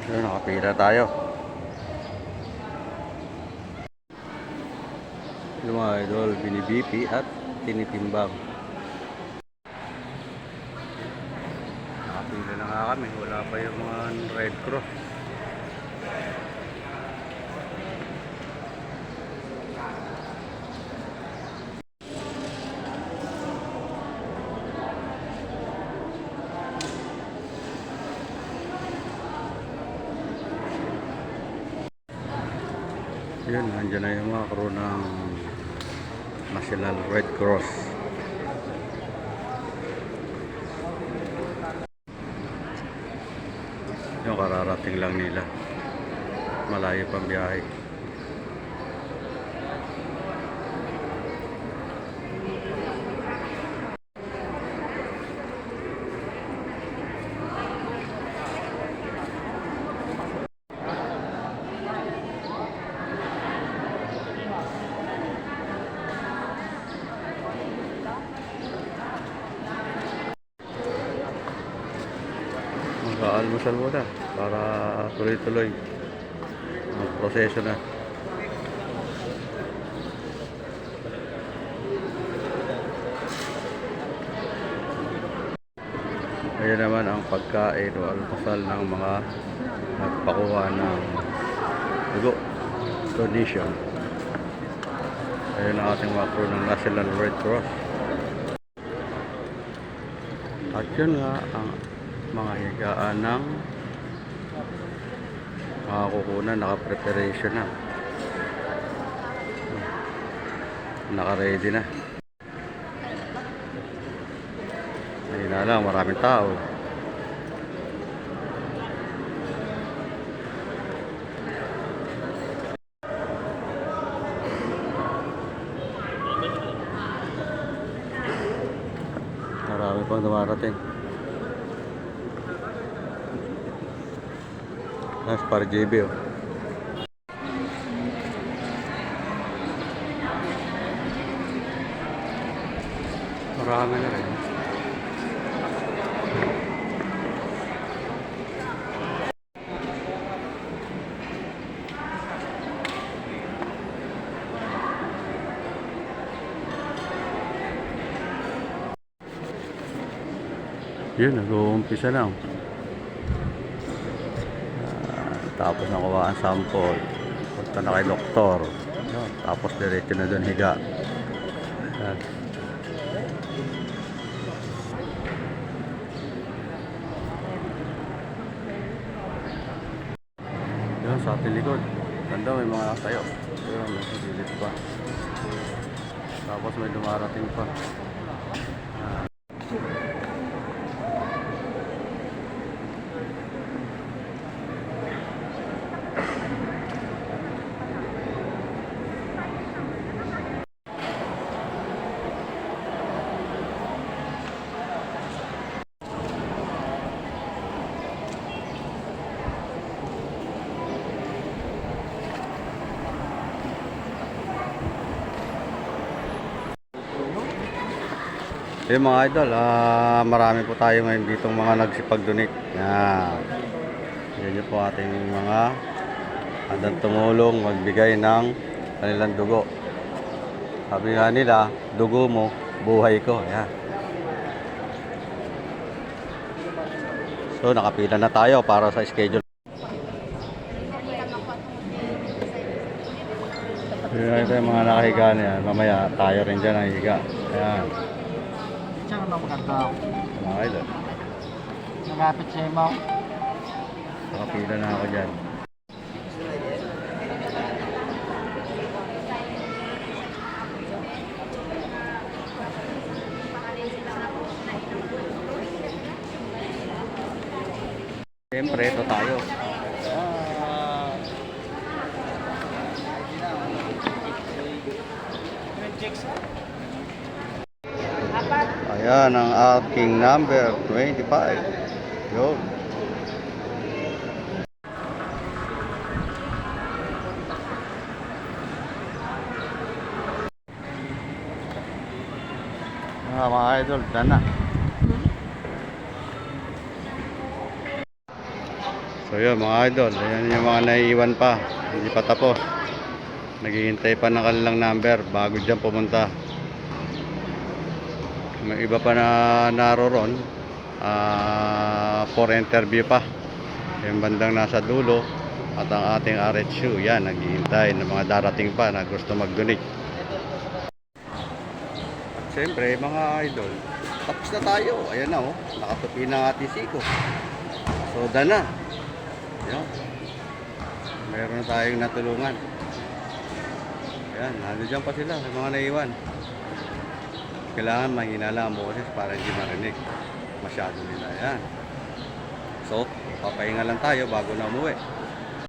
Yun, nakapila tayo. Yung mga idol, binibipi at tinitimbang. Nakapila na nga kami. Wala pa yung mga Red Cross. Yun, nandiyan na yung mga crew ng National Red Cross. Yung kararating lang nila. Malayo pang biyahe. Mag-aalmusal muna para tuloy-tuloy ang proseso na. Ayan naman ang pagkain o almusal ng mga nagpakuha ng dugo donation. Ayan ang ating mga crew ng National Red Cross. At yun nga ang mga higaan ng mga kukunan, naka-preparation na, naka-ready na. Ayun na lang, maraming tao. Marami pang dumarating. That's para JB, oh. Marami na rin. Yun, nag-uumpisa na. Tapos nakuha ang sample. Punta na kay doktor. Tapos diretso na doon higa. Yan. Yun, sa ating likod. Ganda, may mga tayo. Yun, may sigilid pa. Tapos may dumarating pa. Yung mga idol, marami po tayo ngayon ditong mga nagsipag-donate. Yan. Yan yun po ating mga handang tumulong, magbigay ng kanilang dugo. Sabi nga nila, dugo mo, buhay ko. Yan. So, nakapila na tayo para sa schedule. Ito yung mga nakahiga niya. Mamaya tayo rin dyan ang higa. Ayan. Saan ang maganda? Mga idol. Nagapit sa mo. Nakapila na ako dyan. Siyempre, ito tayo. Ayan ang aking number 25. Yun. Mga idol, dana. So yun mga idol, ayan yung mga naiiwan pa, hindi pa tapos. Naghihintay pa ng kanilang number bago dyan pumunta. May iba pa na naroon for interview pa. Yung bandang nasa dulo at ang ating RHU, yan, naghihintay ng mga darating pa na gusto mag-donate. At syempre mga idol, tapos na tayo. Ayan na oh, nakatupi na ang ating siko. Soda na. Ayan. Meron na tayong natulungan. Ayan, nandiyan pa sila, yung mga naiwan. Kailangan mahina lang ang boses para hindi marinig masyado nila. Ayan. So, papahinga lang tayo bago na umuwi.